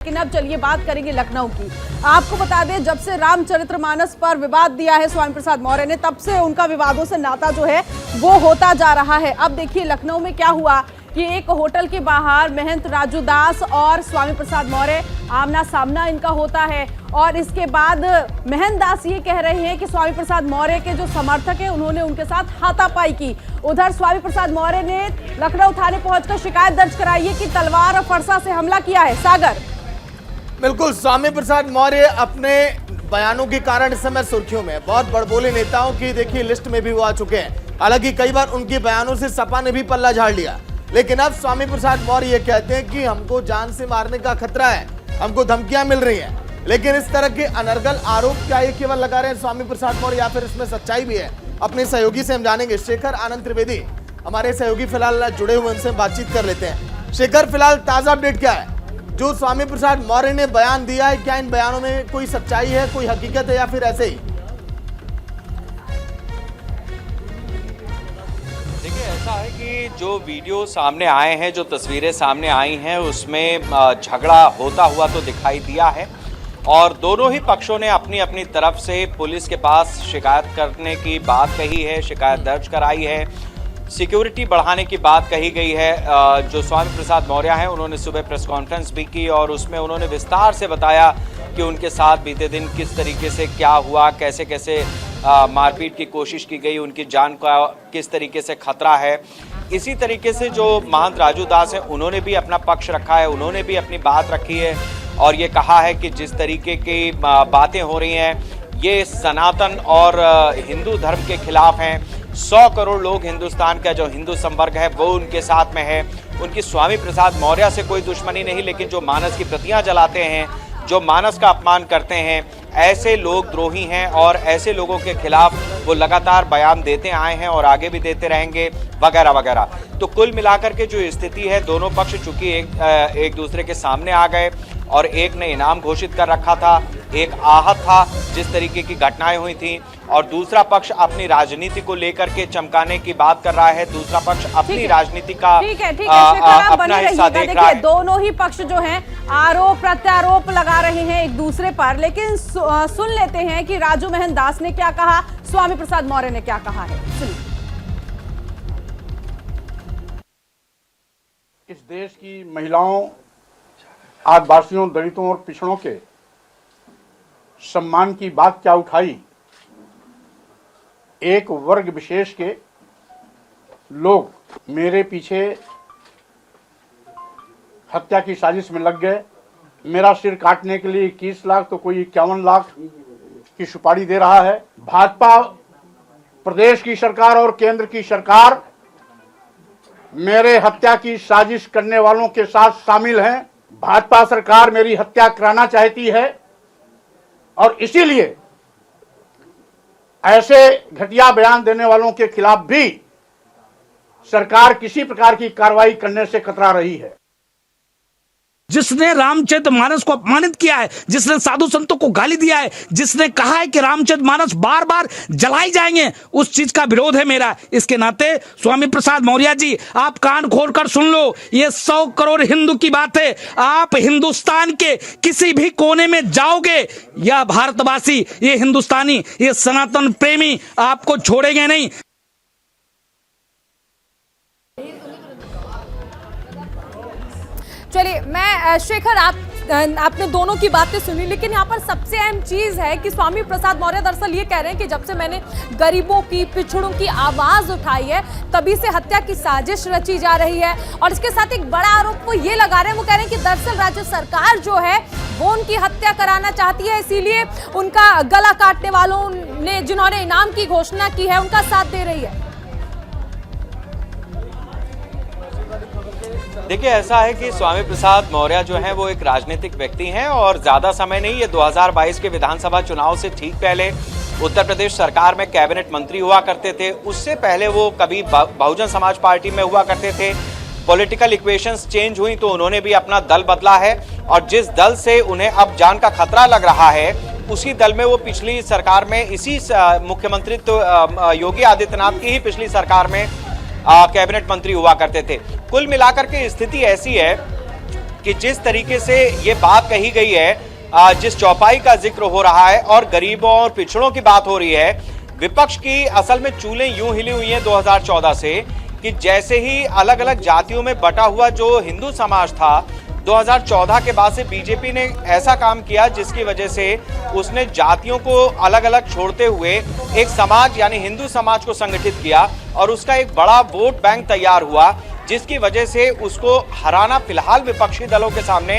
लेकिन अब चलिए बात करेंगे लखनऊ की। आपको बता दें, जब से रामचरितमानस पर विवाद दिया है स्वामी प्रसाद मौर्य ने, तब से उनका विवादों से नाता जो है वो होता जा रहा है। अब देखिए लखनऊ में क्या हुआ कि एक होटल के बाहर महंत राजू दास और स्वामी प्रसाद मौर्य आमना सामना इनका होता है और इसके बाद महंत दास ये कह रहे हैं कि स्वामी प्रसाद मौर्य के जो समर्थक हैं उन्होंने उनके साथ हाथापाई की। उधर स्वामी प्रसाद मौर्य ने लखनऊ थाने पहुंचकर शिकायत दर्ज कराई है कि तलवार और फरसा से हमला किया है। सागर, बिल्कुल, स्वामी प्रसाद मौर्य अपने बयानों के कारण इस समय सुर्खियों में, बहुत बड़बोले नेताओं की देखिए लिस्ट में भी वो आ चुके हैं। हालांकि कई बार उनके बयानों से सपा ने भी पल्ला झाड़ लिया, लेकिन अब स्वामी प्रसाद मौर्य ये कहते हैं कि हमको जान से मारने का खतरा है, हमको धमकियां मिल रही हैं। लेकिन इस तरह के अनर्गल आरोप क्या ये केवल लगा रहे हैं स्वामी प्रसाद मौर्य या फिर इसमें सच्चाई भी है? अपने सहयोगी से हम जानेंगे। शेखर आनंद त्रिवेदी हमारे सहयोगी फिलहाल जुड़े हुए, उनसे बातचीत कर लेते हैं। शेखर, फिलहाल ताजा अपडेट क्या है? जो स्वामी प्रसाद मौर्य ने बयान दिया है, क्या इन बयानों में कोई सच्चाई है, कोई हकीकत है या फिर ऐसे ही? देखिए, ऐसा है कि जो वीडियो सामने आए हैं, जो तस्वीरें सामने आई हैं, उसमें झगड़ा होता हुआ तो दिखाई दिया है और दोनों ही पक्षों ने अपनी अपनी तरफ से पुलिस के पास शिकायत करने की बात कही है, शिकायत दर्ज कराई है, सिक्योरिटी बढ़ाने की बात कही गई है। जो स्वामी प्रसाद मौर्य हैं उन्होंने सुबह प्रेस कॉन्फ्रेंस भी की और उसमें उन्होंने विस्तार से बताया कि उनके साथ बीते दिन किस तरीके से क्या हुआ, कैसे कैसे मारपीट की कोशिश की गई, उनकी जान का किस तरीके से खतरा है। इसी तरीके से जो महंत राजू दास हैं उन्होंने भी अपना पक्ष रखा है, उन्होंने भी अपनी बात रखी है और ये कहा है कि जिस तरीके की बातें हो रही हैं ये सनातन और हिंदू धर्म के खिलाफ हैं। 100 करोड़ लोग हिंदुस्तान का जो हिंदू संवर्ग है वो उनके साथ में है। उनकी स्वामी प्रसाद मौर्य से कोई दुश्मनी नहीं, लेकिन जो मानस की प्रतियां जलाते हैं, जो मानस का अपमान करते हैं, ऐसे लोग द्रोही हैं और ऐसे लोगों के खिलाफ वो लगातार बयान देते आए हैं और आगे भी देते रहेंगे वगैरह वगैरह। तो कुल मिलाकर के जो स्थिति है, दोनों पक्ष चूंकि एक दूसरे के सामने आ गए और एक ने इनाम घोषित कर रखा था, एक आहत था जिस तरीके की घटनाएं हुई थी और दूसरा पक्ष अपनी राजनीति को लेकर के चमकाने की बात कर रहा है, दूसरा पक्ष अपनी राजनीति का अपना हिस्सा देख रहा है। दोनों ही पक्ष जो हैं आरोप प्रत्यारोप लगा रहे हैं एक दूसरे पर, लेकिन सुन लेते हैं कि राजू महंत दास ने क्या कहा, स्वामी प्रसाद मौर्य ने क्या कहा है। सुनिए। इस देश की महिलाओं, आदिवासियों, दलितों और पिछड़ों के सम्मान की बात क्या उठाई। एक वर्ग विशेष के लोग मेरे पीछे हत्या की साजिश में लग गए। मेरा सिर काटने के लिए 21 लाख तो कोई 51 लाख की सुपारी दे रहा है। भाजपा प्रदेश की सरकार और केंद्र की सरकार मेरे हत्या की साजिश करने वालों के साथ शामिल हैं। भाजपा सरकार मेरी हत्या कराना चाहती है और इसीलिए ऐसे घटिया बयान देने वालों के खिलाफ भी सरकार किसी प्रकार की कार्रवाई करने से कतरा रही है। जिसने रामचरितमानस को अपमानित किया है, जिसने साधु संतों को गाली दिया है, जिसने कहा है कि रामचरितमानस बार बार जलाई जाएंगे, उस चीज का विरोध है मेरा। इसके नाते स्वामी प्रसाद मौर्य जी, आप कान खोलकर सुन लो, ये 100 करोड़ हिंदू की बात है। आप हिंदुस्तान के किसी भी कोने में जाओगे, यह भारतवासी, ये हिंदुस्तानी, ये सनातन प्रेमी आपको छोड़ेंगे नहीं। चलिए, मैं शेखर, आपने दोनों की बातें सुनी, लेकिन यहाँ पर सबसे अहम चीज है कि स्वामी प्रसाद मौर्य दरअसल ये कह रहे हैं कि जब से मैंने गरीबों की, पिछड़ों की आवाज उठाई है, तभी से हत्या की साजिश रची जा रही है। और इसके साथ एक बड़ा आरोप वो ये लगा रहे हैं, वो कह रहे हैं कि दरअसल राज्य सरकार जो है वो उनकी हत्या कराना चाहती है, इसीलिए उनका गला काटने वालों ने, जिन्होंने इनाम की घोषणा की है, उनका साथ दे रही है। देखिए, ऐसा है कि स्वामी प्रसाद मौर्य जो हैं वो एक राजनीतिक व्यक्ति हैं और ज़्यादा समय नहीं, ये 2022 के विधानसभा चुनाव से ठीक पहले उत्तर प्रदेश सरकार में कैबिनेट मंत्री हुआ करते थे। उससे पहले वो कभी बहुजन समाज पार्टी में हुआ करते थे। पॉलिटिकल इक्वेशंस चेंज हुई तो उन्होंने भी अपना दल बदला है और जिस दल से उन्हें अब जान का खतरा लग रहा है, उसी दल में वो पिछली सरकार में, इसी मुख्यमंत्री योगी आदित्यनाथ की ही पिछली सरकार में कैबिनेट मंत्री हुआ करते थे। कुल मिलाकर के स्थिति ऐसी है कि जिस तरीके से ये बात कही गई है, जिस चौपाई का जिक्र हो रहा है और गरीबों और पिछड़ों की बात हो रही है, विपक्ष की असल में चूलें यूं हिली हुई हैं 2014 से कि जैसे ही अलग अलग जातियों में बटा हुआ जो हिंदू समाज था, 2014 के बाद से बीजेपी ने ऐसा काम किया जिसकी वजह से उसने जातियों को अलग अलग छोड़ते हुए एक समाज यानी हिंदू समाज को संगठित किया और उसका एक बड़ा वोट बैंक तैयार हुआ, जिसकी वजह से उसको हराना फिलहाल विपक्षी दलों के सामने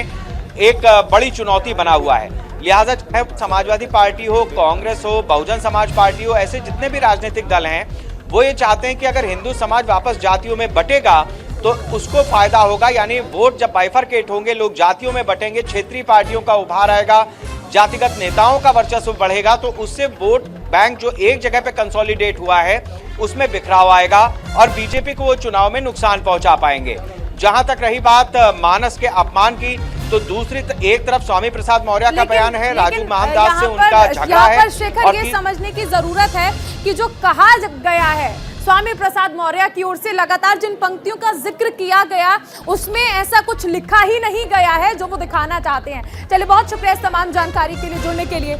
एक बड़ी चुनौती बना हुआ है। लिहाजा चाहे समाजवादी पार्टी हो, कांग्रेस हो, बहुजन समाज पार्टी हो, ऐसे जितने भी राजनीतिक दल हैं वो ये चाहते हैं कि अगर हिंदू समाज वापस जातियों में बटेगा तो उसको फायदा होगा, यानी वोट जब बाइफरकेट होंगे, लोग जातियों में बटेंगे, क्षेत्रीय पार्टियों का उभार आएगा, जातिगत नेताओं का वर्चस्व बढ़ेगा, तो उससे वोट बैंक जो एक जगह पे कंसोलिडेट हुआ है उसमें बिखराव आएगा और बीजेपी को वो चुनाव में नुकसान पहुंचा पाएंगे। जहां तक रही बात मानस के अपमान की, तो दूसरी एक तरफ स्वामी प्रसाद मौर्य का बयान है, राजू मोहनदास से उनका झगड़ा है। शेखर, ये समझने की जरूरत है कि जो कहा गया है स्वामी प्रसाद मौर्य की ओर से, लगातार जिन पंक्तियों का जिक्र किया गया उसमें ऐसा कुछ लिखा ही नहीं गया है जो वो दिखाना चाहते हैं। चलिए, बहुत शुक्रिया इस तमाम जानकारी के लिए, जुड़ने के लिए।